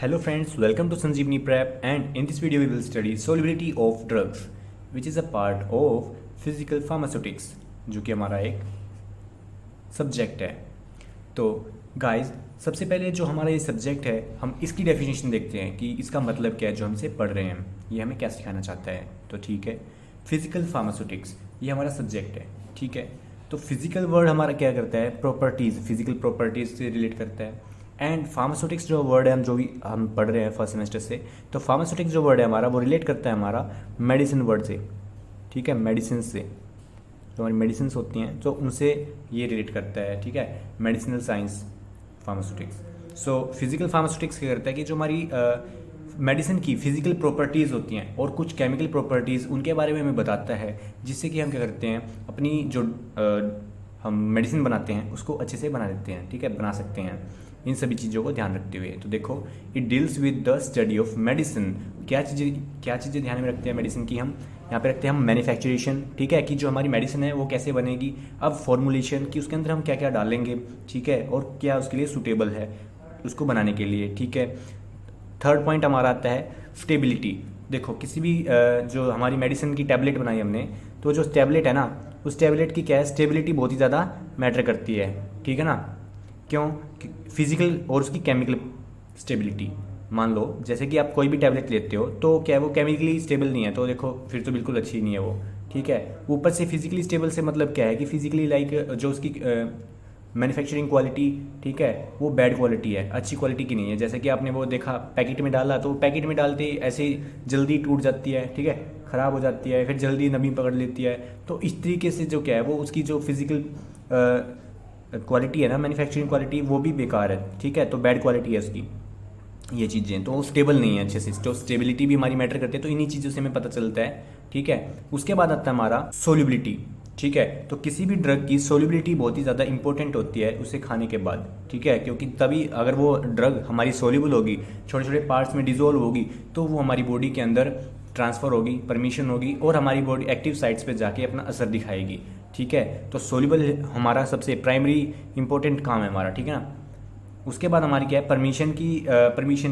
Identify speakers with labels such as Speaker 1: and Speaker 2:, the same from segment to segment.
Speaker 1: Hello friends, welcome to Sanjeevani Prep, and in this video we will study solubility of drugs which is a part of physical pharmaceutics, जो कि हमारा एक subject है। तो guys, सबसे पहले जो हमारा ये सब्जेक्ट है हम इसकी डेफिनेशन देखते हैं कि इसका मतलब क्या है जो हमसे पढ़ रहे हैं, ये हमें क्या सिखाना चाहता है। तो ठीक है, फिजिकल फार्मास्यूटिक्स ये हमारा सब्जेक्ट है। ठीक है, तो फिजिकल वर्ड हमारा क्या करता है, प्रॉपर्टीज़, फिजिकल प्रॉपर्टीज़ से रिलेट करता है। एंड फार्मास्यूटिक्स जो वर्ड है हम पढ़ रहे हैं फर्स्ट सेमेस्टर से, तो फार्मास्यूटिक्स जो वर्ड है हमारा वो रिलेट करता है हमारा मेडिसिन वर्ड से। ठीक है, मेडिसिन से, जो हमारी मेडिसिन होती हैं तो उनसे ये रिलेट करता है। ठीक है, medicinal science pharmaceutics. So physical pharmaceutics क्या करता है कि जो हमारी मेडिसिन की फिजिकल प्रॉपर्टीज़ होती हैं और कुछ केमिकल प्रॉपर्टीज़ उनके बारे में हमें बताता है, जिससे कि हम क्या करते हैं अपनी जो हम मेडिसिन बनाते हैं उसको अच्छे से बना देते हैं। ठीक है, बना सकते हैं इन सभी चीज़ों को ध्यान रखते हुए। तो देखो, it deals with the study of medicine. क्या चीज़ें ध्यान में रखते हैं मेडिसिन की, हम यहाँ पे रखते हैं हम मैन्युफैक्चरेशन। ठीक है, कि जो हमारी मेडिसिन है वो कैसे बनेगी। अब फॉर्मुलेशन कि उसके अंदर हम क्या क्या डालेंगे, ठीक है, और क्या उसके लिए सूटेबल है उसको बनाने के लिए। ठीक है, थर्ड पॉइंट हमारा आता है स्टेबिलिटी। देखो, किसी भी जो हमारी मेडिसिन की टैबलेट बनाई हमने, तो जो टैबलेट है ना, उस टैबलेट की क्या है, स्टेबिलिटी बहुत ही ज़्यादा मैटर करती है। ठीक है ना, क्यों, फिजिकल और उसकी केमिकल स्टेबिलिटी। मान लो जैसे कि आप कोई भी टैबलेट लेते हो तो क्या है वो केमिकली स्टेबल नहीं है, तो देखो फिर तो बिल्कुल अच्छी नहीं है वो। ठीक है, ऊपर से फिजिकली स्टेबल से मतलब क्या है कि फिजिकली लाइक जो उसकी मैन्युफैक्चरिंग क्वालिटी, ठीक है, वो बैड क्वालिटी है, अच्छी क्वालिटी की नहीं है। जैसे कि आपने वो देखा पैकेट में डाला, तो पैकेट में डालते ही ऐसे जल्दी टूट जाती है, ठीक है, ख़राब हो जाती है, फिर जल्दी नमी पकड़ लेती है। तो इस तरीके से जो क्या है वो उसकी जो फिजिकल क्वालिटी है ना, मैन्युफैक्चरिंग क्वालिटी, वो भी बेकार है। ठीक है, तो बैड क्वालिटी है उसकी ये चीज़ें, तो स्टेबल नहीं है अच्छे से। तो स्टेबिलिटी भी हमारी मैटर करती है, तो इन्हीं चीज़ों से हमें पता चलता है। ठीक है, उसके बाद आता है हमारा सोल्यूबिलिटी। ठीक है, तो किसी भी ड्रग की सोल्यूबिलिटी बहुत ही ज़्यादा इंपॉर्टेंट होती है उसे खाने के बाद। ठीक है, क्योंकि तभी अगर वो ड्रग हमारी सोल्यूबल होगी, छोटे छोटे पार्ट्स में डिजोल्व होगी, तो वो हमारी बॉडी के अंदर ट्रांसफ़र होगी, परमिशन होगी, और हमारी बॉडी एक्टिव साइट्स पे जाके अपना असर दिखाएगी। ठीक है, तो सोल्यूबल हमारा सबसे प्राइमरी इंपॉर्टेंट काम है हमारा। ठीक है ना, उसके बाद हमारी क्या है, परमिशन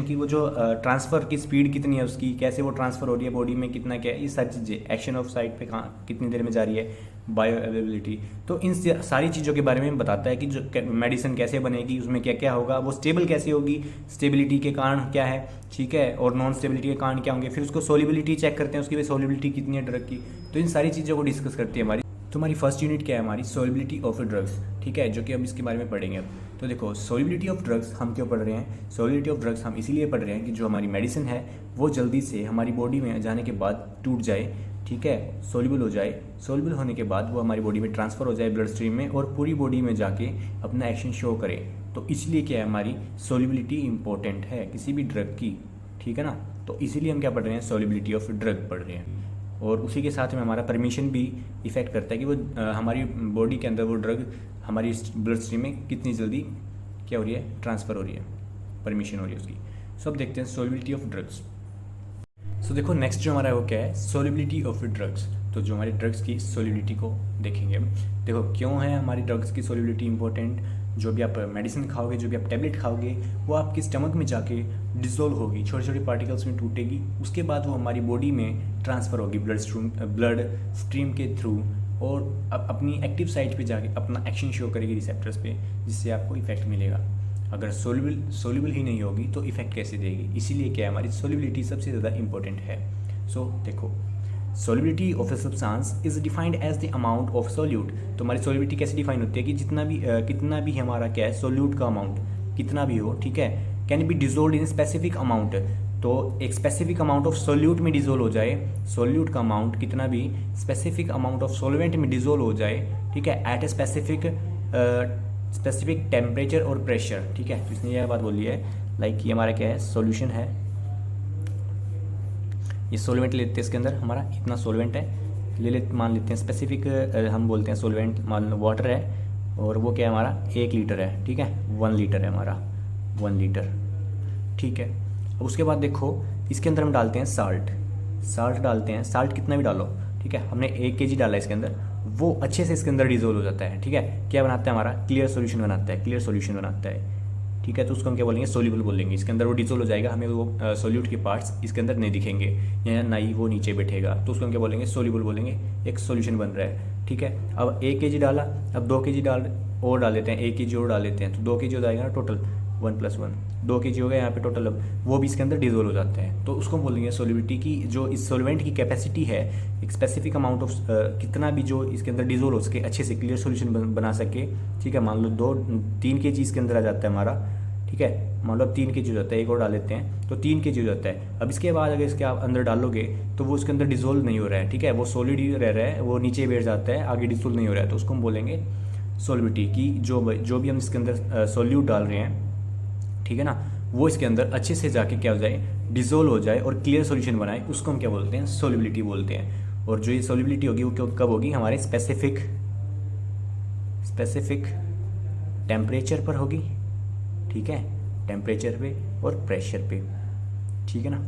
Speaker 1: की वो जो ट्रांसफ़र की स्पीड कितनी है उसकी, कैसे वो ट्रांसफ़र हो रही है बॉडी में, कितना क्या है, ये सारी चीज़ें, एक्शन ऑफ साइट पे कहाँ कितनी देर में जा रही है, बायो अवेलेबिलिटी। तो इन सारी चीज़ों के बारे में बताता है कि जो मेडिसिन कैसे बनेगी, उसमें क्या क्या होगा, वो स्टेबल कैसे होगी, स्टेबिलिटी के कारण क्या है, ठीक है, और नॉन स्टेबिलिटी के कारण क्या होंगे। फिर उसको सोल्यूबिलिटी चेक करते हैं, उसकी भी सोल्यूबिलिटी कितनी है ड्रग की। तो इन सारी चीज़ों को डिस्कस करती है हमारी। तो हमारी फर्स्ट यूनिट क्या है, हमारी सोल्यूबिलिटी ऑफ ड्रग्स। ठीक है, जो कि हम इसके बारे में पढ़ेंगे अब। तो देखो, सोल्यूबिलिटी ऑफ ड्रग्स हम क्यों पढ़ रहे हैं, सोल्यूबिलिटी ऑफ ड्रग्स हम इसीलिए पढ़ रहे हैं कि जो हमारी मेडिसिन है वो जल्दी से हमारी बॉडी में जाने के बाद टूट जाए। ठीक है, सोल्यूबल हो जाए, सोल्यूबल होने के बाद वो हमारी बॉडी में ट्रांसफ़र हो जाए ब्लड स्ट्रीम में, और पूरी बॉडी में जाके अपना एक्शन शो करे। तो इसलिए क्या है, हमारी सोल्यूबिलिटी इंपॉर्टेंट है किसी भी ड्रग की। ठीक है ना, तो इसीलिए हम क्या पढ़ रहे हैं, सोल्यूबिलिटी ऑफ ड्रग पढ़ रहे हैं। और उसी के साथ में हमारा परमिशन भी इफ़ेक्ट करता है कि वो हमारी बॉडी के अंदर वो ड्रग हमारी ब्लड स्ट्रीम में कितनी जल्दी क्या हो रही है, ट्रांसफ़र हो रही है, परमिशन हो रही है उसकी। सो अब देखते हैं सोल्यूबिलिटी ऑफ ड्रग्स। सो देखो, नेक्स्ट जो हमारा है वो क्या है, सोल्यूबिलिटी ऑफ ड्रग्स। तो जो हमारी ड्रग्स की सोल्यूबिलिटी को देखेंगे हम। देखो, क्यों है हमारी ड्रग्स की सोल्यूबिलिटी इंपॉर्टेंट। जो भी आप मेडिसिन खाओगे, जो भी आप टैबलेट खाओगे, वो आपके स्टमक में जाके डिसोल्व होगी, छोटे छोटे पार्टिकल्स में टूटेगी, उसके बाद वो हमारी बॉडी में ट्रांसफ़र होगी ब्लड स्ट्रीम के थ्रू, और अपनी एक्टिव साइट पे जाके अपना एक्शन शो करेगी रिसेप्टर्स पे, जिससे आपको इफेक्ट मिलेगा। अगर सोल्यूबल ही नहीं होगी तो इफेक्ट कैसे देगी। इसीलिए क्या है, हमारी सोल्यूबिलिटी सबसे ज़्यादा इंपॉर्टेंट है। सो देखो, solubility of a substance is defined as the amount of solute. तो हमारी सोल्यूबिलिटी कैसे डिफाइन होती है कि कितना भी हमारा क्या है, सोल्यूट का अमाउंट कितना भी हो, ठीक है, can be dissolve in specific amount. तो एक स्पेसिफिक अमाउंट ऑफ सोल्यूट में डिजोल्व हो जाए, सोल्यूट का अमाउंट कितना भी स्पेसिफिक अमाउंट ऑफ सॉल्वेंट में डिजोल्व हो जाए, ठीक है, एट ए स्पेसिफिक टेम्परेचर और प्रेशर। ठीक है, तो इसने यह बात बोली है, लाइक ये हमारा क्या है, सॉल्यूशन है, ये सॉल्वेंट लेते हैं, इसके अंदर हमारा इतना सॉल्वेंट है, मान लेते हैं स्पेसिफिक, हम बोलते हैं सॉल्वेंट, मान लो वाटर है, और वो क्या है हमारा 1 लीटर है। ठीक है, 1 लीटर है हमारा, 1 लीटर। ठीक है, उसके बाद देखो, इसके अंदर हम डालते हैं साल्ट डालते हैं, साल्ट कितना भी डालो, ठीक है, हमने 1 kg डाला है इसके अंदर, वो अच्छे से इसके अंदर डिजोल्व हो जाता है। ठीक है, क्या बनाता है हमारा, क्लियर सोल्यूशन बनाता है, ठीक है, तो उसको हम क्या बोलेंगे, सोल्यूबल बोलेंगे। इसके अंदर वो डिसोल्व हो जाएगा, हमें वो सोल्यूट के पार्ट्स इसके अंदर नहीं दिखेंगे या ना ही वो नीचे बैठेगा, तो उसको हम क्या बोलेंगे, सोल्यूबल बोलेंगे। एक सोल्यूशन बन रहा है, ठीक है। अब 1 kg डाला, अब 2 kg और डाल देते हैं, 1 kg और डाल देते हैं, तो 2 kg हो जाएगा ना टोटल, 1 + 1 2 kg हो गया यहाँ पे टोटल। अब वो भी इसके अंदर डिजोल्व हो जाते हैं, तो उसको हम बोलेंगे सोल्यूबिलिटी की जो इस सॉल्वेंट की कैपेसिटी है, एक स्पेसिफिक अमाउंट ऑफ कितना भी जो इसके अंदर डिजोल्व हो सके, अच्छे से क्लियर सोल्यूशन बना सके, ठीक है। मान लो 3 kg इसके अंदर आ जाता है हमारा, ठीक है। मान लो 3 kg हो जाता है, एक और डाल लेते हैं तो 3 kg हो जाता है। अब इसके बाद अगर इसके आप अंदर डालोगे तो वो उसके अंदर डिजोल्व नहीं हो रहा है, ठीक है, वो सॉलिड ही रह रहा है, वो नीचे बैठ जाता है, आगे डिजोल्व नहीं हो रहा है, तो उसको हम बोलेंगे सॉल्विटी की जो भी हम इसके अंदर सॉल्यूट डाल रहे हैं, ठीक है ना, वो इसके अंदर अच्छे से जाके क्या हो जाए, डिजोल्व हो जाए और क्लियर सॉल्यूशन बनाए, उसको हम क्या बोलते हैं, सॉल्युबिलिटी बोलते हैं। और जो ये सॉल्युबिलिटी होगी वो कब होगी, हमारे स्पेसिफिक टेम्परेचर पर होगी, ठीक है, टेम्परेचर पे और प्रेशर पे, ठीक है ना।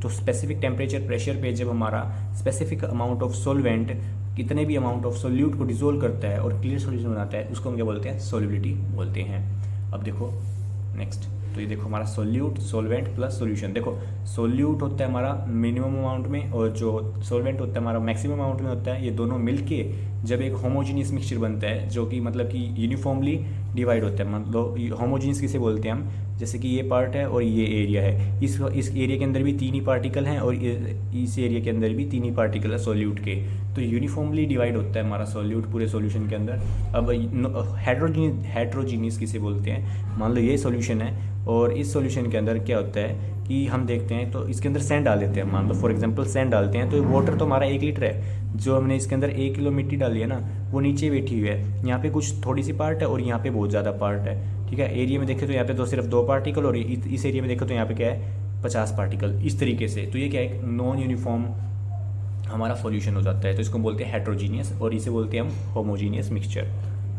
Speaker 1: तो स्पेसिफिक टेम्परेचर प्रेशर पे जब हमारा स्पेसिफिक अमाउंट ऑफ सॉल्वेंट कितने भी अमाउंट ऑफ सोल्यूट को डिसोल्व करता है और क्लियर सॉल्यूशन बनाता है, उसको हम क्या बोलते हैं, सॉल्युबिलिटी बोलते हैं। अब देखो नेक्स्ट, तो ये देखो हमारा सोल्यूट, सॉल्वेंट प्लस सॉल्यूशन। देखो सोल्यूट होता है हमारा मिनिमम अमाउंट में और जो सॉल्वेंट होता है हमारा मैक्सिमम अमाउंट में होता है। ये दोनों मिलके जब एक होमोजीनियस मिक्सचर बनता है जो कि मतलब कि यूनिफॉर्मली डिवाइड होता है, मतलब होमोजीनियस किसे बोलते हैं हम, जैसे कि ये पार्ट है और ये एरिया है, इस एरिया के अंदर भी 3 ही पार्टिकल हैं और इस एरिया के अंदर भी 3 ही पार्टिकल है सोल्यूट के, तो यूनिफॉर्मली डिवाइड होता है हमारा सोल्यूट पूरे सॉल्यूशन के अंदर। अब हेट्रोजीनियस किसे बोलते हैं, मान लो ये सॉल्यूशन है और इस सॉल्यूशन के अंदर क्या होता है कि हम देखते हैं तो इसके अंदर सैंड डाल देते हैं, मान लो फॉर एग्जांपल सैंड डालते हैं, तो वाटर तो हमारा 1 लीटर है, जो हमने इसके अंदर 1 किलो मिट्टी डाली है ना, वो नीचे बैठी हुई है, यहाँ पे कुछ थोड़ी सी पार्ट है और यहाँ पे बहुत ज़्यादा पार्ट है, ठीक है। एरिया में देखें तो यहाँ पे तो सिर्फ 2 पार्टिकल और इस एरिया में देखें तो यहाँ पे क्या है 50 पार्टिकल, इस तरीके से। तो ये क्या है, नॉन यूनिफॉर्म हमारा सॉल्यूशन हो जाता है, तो इसको बोलते हैं हेट्रोजीनियस और इसे बोलते हैं हम होमोजीनियस मिक्सचर,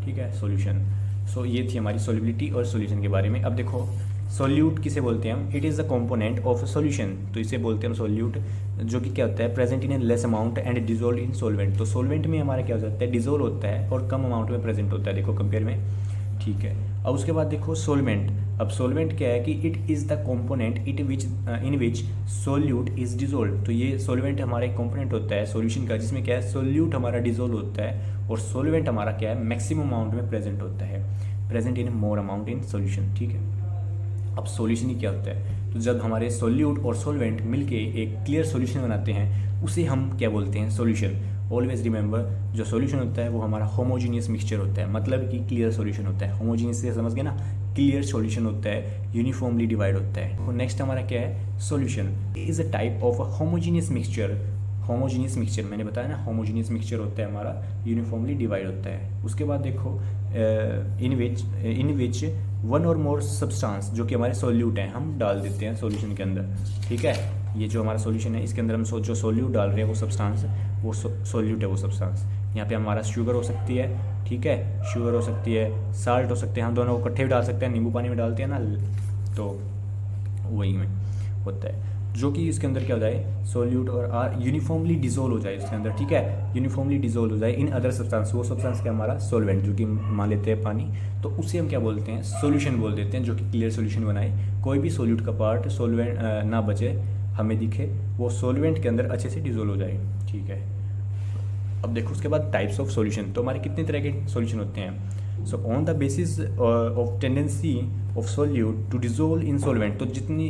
Speaker 1: ठीक है, सॉल्यूशन। सो ये थी हमारी सॉल्युबिलिटी और सॉल्यूशन के बारे में। अब देखो सोल्यूट किसे बोलते हैं हम, it is the component of solution, तो इसे बोलते हैं हम सोल्यूट, जो कि क्या होता है, present in A less amount and dissolve in solvent. तो सोलवेंट में हमारा क्या हो जाता है, डिजोल्व होता है और कम अमाउंट में प्रेजेंट होता है, देखो कंपेयर में, ठीक है। अब उसके बाद देखो सोलवेंट, अब सोलवेंट क्या है कि it is the component in which solute is dissolve. तो ये सोलवेंट हमारा एक कंपोनेंट होता है सॉल्यूशन का, जिसमें क्या है, सोल्यूट हमारा डिजोल्व होता है और सोलवेंट हमारा क्या है, मैक्सिमम अमाउंट में प्रेजेंट होता है, present in more amount in solution, ठीक है। अब सॉल्यूशन ही क्या होता है, तो जब हमारे सोल्यूट और सॉल्वेंट मिलके एक क्लियर सॉल्यूशन बनाते हैं, उसे हम क्या बोलते हैं, सॉल्यूशन। ऑलवेज रिमेंबर, जो सॉल्यूशन होता है वो हमारा होमोजीनियस मिक्सचर होता है, मतलब कि क्लियर सॉल्यूशन होता है। होमोजीनियस से समझ गए ना, क्लियर सॉल्यूशन होता है, यूनिफॉर्मली डिवाइड होता है। और नेक्स्ट हमारा क्या है, solution is a type of homogeneous mixture. Homogeneous mixture मैंने बताया ना, होमोजीनियस मिक्सचर होता है हमारा, यूनिफॉर्मली डिवाइड होता है। उसके बाद देखो इन विच वन और मोर सब्सटेंस, जो कि हमारे सोल्यूट हैं, हम डाल देते हैं सॉल्यूशन के अंदर, ठीक है। ये जो हमारा सॉल्यूशन है इसके अंदर हम जो सोल्यूट डाल रहे हैं वो सब्सटेंस, वो सोल्यूट है वो सब्सटेंस। यहाँ पे हमारा शुगर हो सकती है, ठीक है, शुगर हो सकती है, साल्ट हो सकते हैं, हम दोनों को इकट्ठे भी डाल सकते हैं, नींबू पानी में डालते हैं ना, तो वही में होता है, जो कि इसके अंदर क्या हो जाए, सोल्यूट और आर यूनिफॉर्मली डिजोल्व हो जाए इसके अंदर, ठीक है, यूनिफॉर्मली डिजोल्व हो जाए इन अदर सब्सटेंस। वो सब्सटेंस क्या हमारा सोल्वेंट, जो कि मान लेते हैं पानी, तो उसे हम क्या बोलते हैं, सॉल्यूशन बोल देते हैं, जो कि क्लियर सॉल्यूशन बनाए। कोई भी सोल्यूट का पार्ट सोल्वेंट ना बचे, हमें दिखे, वो सोल्वेंट के अंदर अच्छे से डिजोल्व हो जाए, ठीक है। अब देखो उसके बाद टाइप्स ऑफ सॉल्यूशन, तो हमारे कितने तरह के सॉल्यूशन होते हैं। So on the basis of tendency of solute to dissolve in solvent, तो जितनी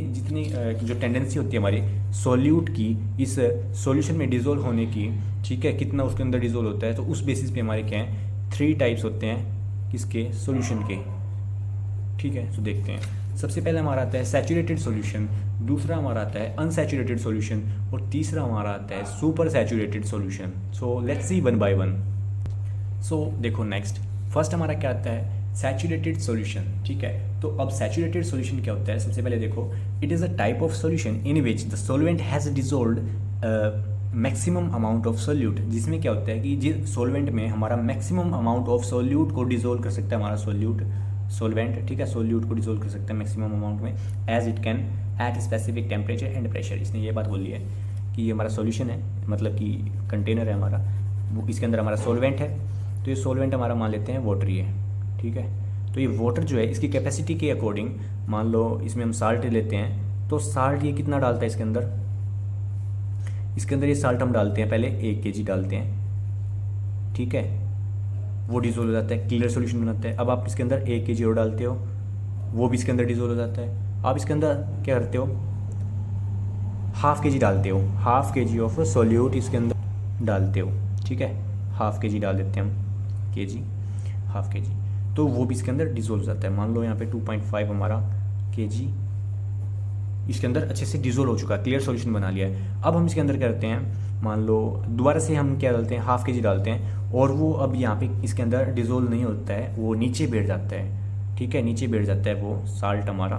Speaker 1: जो टेंडेंसी होती है हमारी सोल्यूट की इस सॉल्यूशन में डिजोल्व होने की, ठीक है, कितना उसके अंदर डिजोल्व होता है, तो उस बेसिस पे हमारे क्या हैं, 3 टाइप्स होते हैं किसके, सॉल्यूशन के, ठीक है। तो देखते हैं, सबसे पहले हमारा आता है सैचुरेटेड सॉल्यूशन, दूसरा हमारा आता है अनसैचुरेटेड सॉल्यूशन और तीसरा हमारा आता है super saturated solution. So let's see one by one. So देखो नेक्स्ट, फर्स्ट हमारा क्या आता है, सैचुरेटेड सॉल्यूशन, ठीक है। तो अब सैचुरेटेड सॉल्यूशन क्या होता है, सबसे पहले देखो, it is a type of solution in which the solvent has dissolved maximum amount of solute, जिसमें क्या होता है कि जिस सॉल्वेंट में हमारा मैक्सिमम अमाउंट ऑफ सोल्यूट को डिजोल्व कर सकता है हमारा सोल्वेंट, ठीक है, सोल्यूट को डिजोल्व कर सकते हैं मैक्सिमम अमाउंट में, as it can at specific temperature and pressure. इसने ये बात बोली है कि ये हमारा सॉल्यूशन है, मतलब कि कंटेनर है हमारा, वो इसके अंदर हमारा सोल्वेंट है, तो ये सोल्वेंट हमारा मान लेते हैं वाटर ही है, ठीक है। तो ये वाटर जो है इसकी कैपेसिटी के अकॉर्डिंग, मान लो इसमें हम साल्ट लेते हैं, तो साल्ट ये कितना डालता है इसके अंदर, ये साल्ट हम डालते हैं पहले 1 kg डालते हैं, ठीक है, वो डिजोल्व हो जाता है, क्लियर सॉल्यूशन बनाता है। अब आप इसके अंदर 1 kg और डालते हो, वो भी इसके अंदर डिजोल्व हो जाता है। आप इसके अंदर क्या करते हो, ½ kg डालते हो, ½ kg ऑफ सोल्यूट इसके अंदर डालते हो, ठीक है, ½ kg डाल देते हैं हम, ½ kg, तो वो भी इसके अंदर डिजोल्व हो जाता है। मान लो यहाँ पे 2.5 हमारा kg इसके अंदर अच्छे से डिजोल्व हो चुका है, क्लियर सॉल्यूशन बना लिया है। अब हम इसके अंदर करते हैं, मान लो दोबारा से हम क्या डालते हैं, ½ kg डालते हैं, और वो अब यहाँ पे इसके अंदर डिजोल्व नहीं होता है, वो नीचे बैठ जाता है, ठीक है, नीचे बैठ जाता है वो साल्ट हमारा।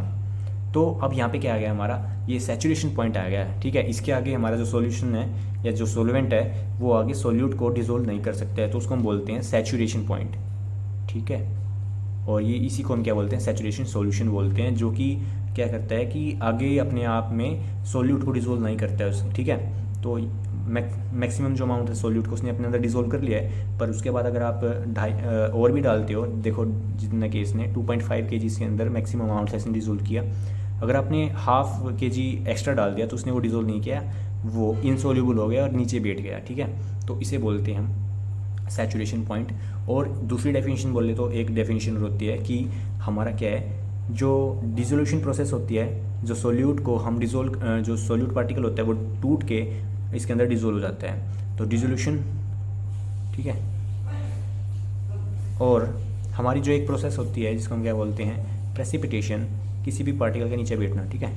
Speaker 1: तो अब यहाँ पे क्या आ गया हमारा, ये सैचुरेशन पॉइंट आ गया है, ठीक है। इसके आगे हमारा जो सॉल्यूशन है या जो सॉल्वेंट है वो आगे सोल्यूट को डिजोल्व नहीं कर सकता है, तो उसको हम बोलते हैं सैचुरेशन पॉइंट, ठीक है। और ये इसी को हम क्या बोलते हैं, सैचुरेशन सॉल्यूशन बोलते हैं, जो कि क्या करता है कि आगे अपने आप में सोल्यूट को डिजोल्व नहीं करता है उसको, ठीक है। तो मैक्सिमम जो अमाउंट है सोल्यूट को उसने अपने अंदर डिजोल्व कर लिया है, पर उसके बाद अगर आप और भी डालते हो, देखो जितना कि इसने 2.5 kg के अंदर मैक्सिमम अमाउंट से इसने डिजोल्व किया, अगर आपने ½ kg एक्स्ट्रा डाल दिया तो उसने वो डिजोल्व नहीं किया, वो इनसोल्यूबल हो गया और नीचे बैठ गया, ठीक है। तो इसे बोलते हैं हम सैचुरेशन पॉइंट। और दूसरी डेफिनेशन बोले तो एक डेफिनेशन होती है कि हमारा क्या है, जो डिसोल्यूशन प्रोसेस होती है, जो सोल्यूट को हम जो सोल्यूट पार्टिकल होता है वो टूट के इसके अंदर डिसोल्व हो जाता है, तो डिसोल्यूशन, ठीक है। और हमारी जो एक प्रोसेस होती है जिसको हम क्या बोलते हैं, प्रेसिपिटेशन, किसी भी पार्टिकल के नीचे बैठना, ठीक है,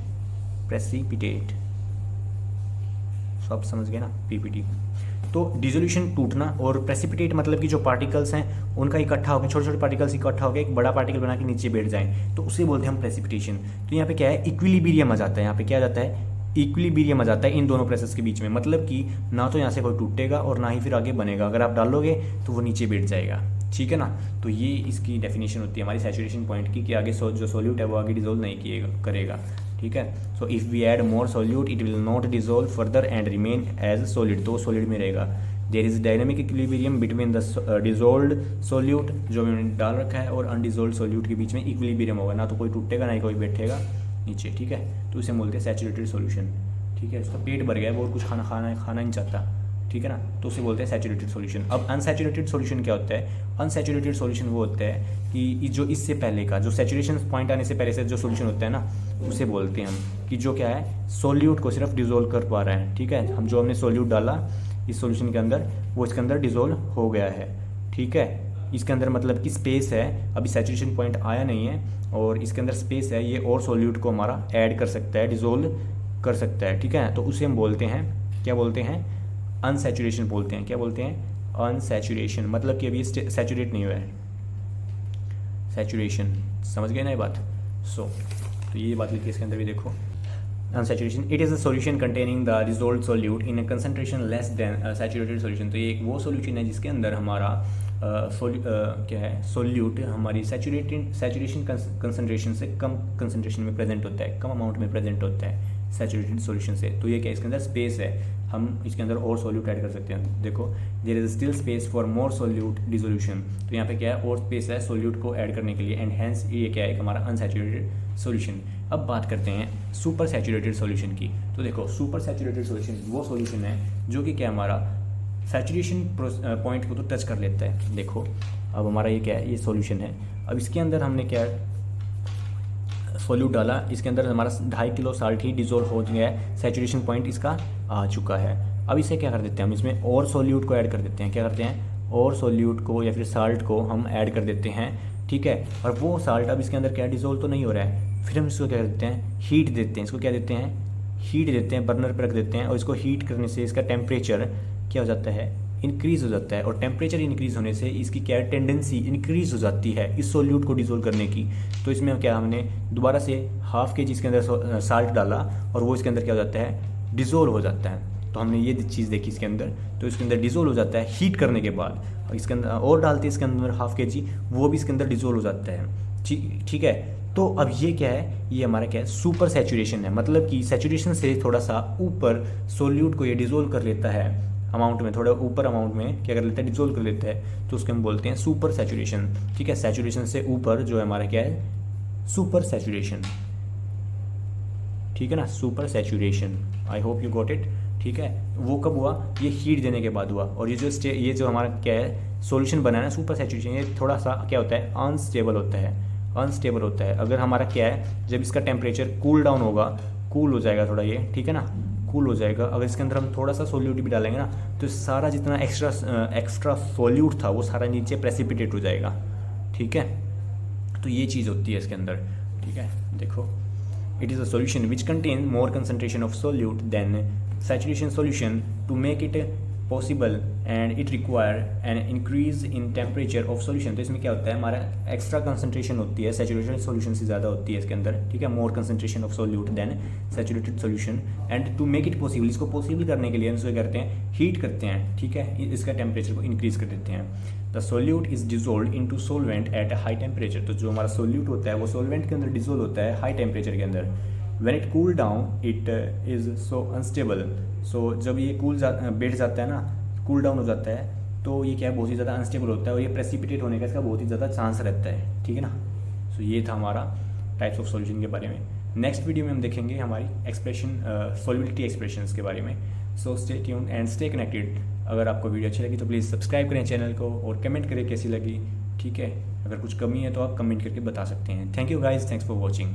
Speaker 1: प्रेसिपिटेट, सब समझ गए ना, पीपीटी। तो डिसोल्यूशन टूटना और प्रेसिपिटेट मतलब कि जो पार्टिकल्स हैं उनका इकट्ठा होकर, छोटे छोटे पार्टिकल्स इकट्ठा होकर एक बड़ा पार्टिकल बना के नीचे बैठ जाएं, तो उसे बोलते हैं हम प्रेसिपिटेशन। तो यहाँ पे क्या है, इक्विलिब्रियम आ जाता है, यहाँ पे क्या आ जाता है, इक्विलिब्रियम आ जाता है इन दोनों प्रोसेस के बीच में, मतलब कि ना तो यहाँ से कोई टूटेगा और ना ही फिर आगे बनेगा, अगर आप डालोगे तो वो नीचे बैठ जाएगा, ठीक है ना। तो ये इसकी डेफिनेशन होती है हमारी सैचुरेशन पॉइंट की, कि आगे जो सोल्यूट है वो आगे डिजोल्व नहीं करेगा, ठीक है। So if we add more solute it will not dissolve further and remain as solid, तो सॉलिड में रहेगा। There is dynamic equilibrium between the dissolved solute, जो मैंने डाल रखा है, और अनडिजोल्व सोल्यूट के बीच में इक्विलिब्रियम होगा, ना तो कोई टूटेगा ना ही कोई बैठेगा नीचे, ठीक है। तो इसे बोलते हैं सैचुरेटेड सॉल्यूशन, ठीक है। उसका पेट भर गया है, वो और कुछ खाना नहीं चाहता, ठीक है ना, तो उसे बोलते हैं सैचुरेटेड सॉल्यूशन। अब अनसैचुरेटेड सॉल्यूशन क्या होता है, अनसैचुरेटेड सॉल्यूशन वो होता है कि जो इससे पहले का, जो सैचुरेशन पॉइंट आने से पहले से जो सॉल्यूशन होता है ना, उसे बोलते हैं हम कि जो क्या है, सोल्यूट को सिर्फ डिजोल्व कर पा रहा है, ठीक है। हम जो हमने सोल्यूट डाला इस सॉल्यूशन के अंदर, वो इसके अंदर डिजोल्व हो गया है, ठीक है। इसके अंदर मतलब कि स्पेस है, अभी सैचुरेशन पॉइंट आया नहीं है और इसके अंदर स्पेस है, ये और सोल्यूट को हमारा ऐड कर सकता है, डिजोल्व कर सकता है, ठीक है। तो उसे हम बोलते हैं, क्या बोलते हैं, अनसैचुरेशन बोलते हैं। क्या बोलते हैं, अनसैचुरेशन, मतलब कि अभी सैचुरेट नहीं हुआ है, सैचुरेशन, समझ गए ना ये बात। तो ये बात लिखी इसके अंदर भी देखो, unsaturation, it is a solution containing the dissolved solute in a concentration less than saturated solution. तो ये एक वो सॉल्यूशन है जिसके अंदर हमारा क्या है, सोल्यूट हमारी सैचुरेशन कंसंट्रेशन से कम कंसंट्रेशन में प्रेजेंट होता है, कम अमाउंट में प्रेजेंट होता है सैचुरेटेड सॉल्यूशन से। तो ये क्या, इसके अंदर स्पेस है, हम इसके अंदर और सोल्यूट ऐड कर सकते हैं। देखो, there is still space for more solute dissolution, तो यहाँ पे क्या है, और स्पेस है सोल्यूट को ऐड करने के लिए, एंड हैंस ये क्या है, हमारा अनसैचुरेटेड सॉल्यूशन। अब बात करते हैं सुपर सैचुरेटेड सॉल्यूशन की। तो देखो, सुपर सैचुरेटेड सॉल्यूशन वो सॉल्यूशन है जो कि क्या, हमारा सैचुरेशन पॉइंट को तो टच कर लेता है। देखो, अब हमारा ये क्या है, ये सॉल्यूशन है, अब इसके अंदर हमने क्या सोल्यूट डाला, इसके अंदर हमारा 2.5 किलो साल्ट ही डिजोल्व हो गया है, सैचुरेशन पॉइंट इसका आ चुका है। अब इसे क्या कर देते हैं, हम इसमें और सोल्यूट को ऐड कर देते हैं, क्या करते हैं, और सोल्यूट को या फिर साल्ट को हम ऐड कर देते हैं, ठीक है। और वो साल्ट अब इसके अंदर क्या, डिजोल्व तो नहीं हो रहा है, फिर हम इसको क्या करते हैं, हीट देते हैं, इसको क्या देते हैं, हीट देते हैं, बर्नर पर रख देते हैं, और इसको हीट करने से इसका टेम्परेचर क्या हो जाता है, इंक्रीज़ हो जाता है, और टेम्परेचर इंक्रीज़ होने से इसकी क्या टेंडेंसी इंक्रीज़ हो जाती है इस सोल्यूट को डिसोल्व करने की। तो इसमें क्या, हमने दोबारा से ½ kg इसके अंदर साल्ट डाला और वो इसके अंदर क्या हो जाता है, डिसोल्व हो जाता है। तो हमने ये चीज़ देखी इसके अंदर, तो इसके अंदर डिसोल्व हो जाता है हीट करने के बाद, और इसके अंदर और डालते हैं इसके अंदर ½ kg, वो भी इसके अंदर डिसोल्व हो जाता है, ठीक है। तो अब ये क्या है, ये हमारा क्या है, सुपर सैचुरेशन है, मतलब कि सैचुरेशन से थोड़ा सा ऊपर सोल्यूट को ये डिसोल्व कर लेता है अमाउंट में, थोड़ा ऊपर अमाउंट में क्या कर लेता है, डिजोल्व कर लेता है, तो उसको हम बोलते हैं सुपर सैचुरेशन। ठीक है, सैचुरेशन से ऊपर जो है हमारा क्या है, सुपर सैचुरेशन। ठीक है ना, super saturation. I hope you got it. ठीक है, वो कब हुआ, ये हीट देने के बाद हुआ। और ये जो हमारा क्या है सॉल्यूशन बना है ना सुपर सैचुरेशन, ये थोड़ा सा क्या होता है, अनस्टेबल होता है, अनस्टेबल होता है। अगर हमारा क्या है, जब इसका टेम्परेचर कूल डाउन होगा, कूल हो जाएगा थोड़ा ये, ठीक है ना, कूल हो जाएगा। अगर इसके अंदर हम थोड़ा सा सोल्यूट भी डालेंगे ना, तो सारा जितना एक्स्ट्रा सोल्यूट था वो सारा नीचे प्रेसिपिटेट हो जाएगा। ठीक है, तो ये चीज़ होती है इसके अंदर। ठीक है, देखो, it is a solution which contains more concentration of solute than saturation solution. To make it possible and it require an increase in temperature of solution. तो इसमें क्या होता है, हमारा एक्स्ट्रा कंसनट्रेशन होती है, सैचुरेशन सॉल्यूशन से ज़्यादा होती है इसके अंदर। ठीक है, more concentration of solute than saturated solution. And to make it possible, इसको पॉसिबल करने के लिए हम इसको करते हैं, हीट करते हैं। ठीक है, इसका टेम्परेचर को इंक्रीज कर देते हैं। The solute is dissolve into solvent at high temperature. तो जो हमारा सोल्यूट होता है वो सोलवेंट के अंदर डिजोल्व होता है हाई टेम्परेचर के अंदर। When it cool down it is so unstable. So जब ये बैठ जाता है ना, कूल डाउन हो जाता है, तो ये क्या है, बहुत ही ज़्यादा अनस्टेबल होता है और ये प्रेसिपिटेट होने का इसका बहुत ही ज़्यादा चांस रहता है। ठीक है ना, सो ये था हमारा टाइप्स ऑफ सॉल्यूशन के बारे में। नेक्स्ट वीडियो में हम देखेंगे हमारी एक्सप्रेशन सॉल्युबिलिटी एक्सप्रेशंस के बारे में। So stay tuned and stay connected. अगर आपको वीडियो अच्छी लगी तो प्लीज़ सब्सक्राइब करें चैनल को और कमेंट करें कैसी लगी। ठीक है, अगर कुछ कमी है तो आप कमेंट करके बता सकते हैं। Thank you guys, thanks for watching.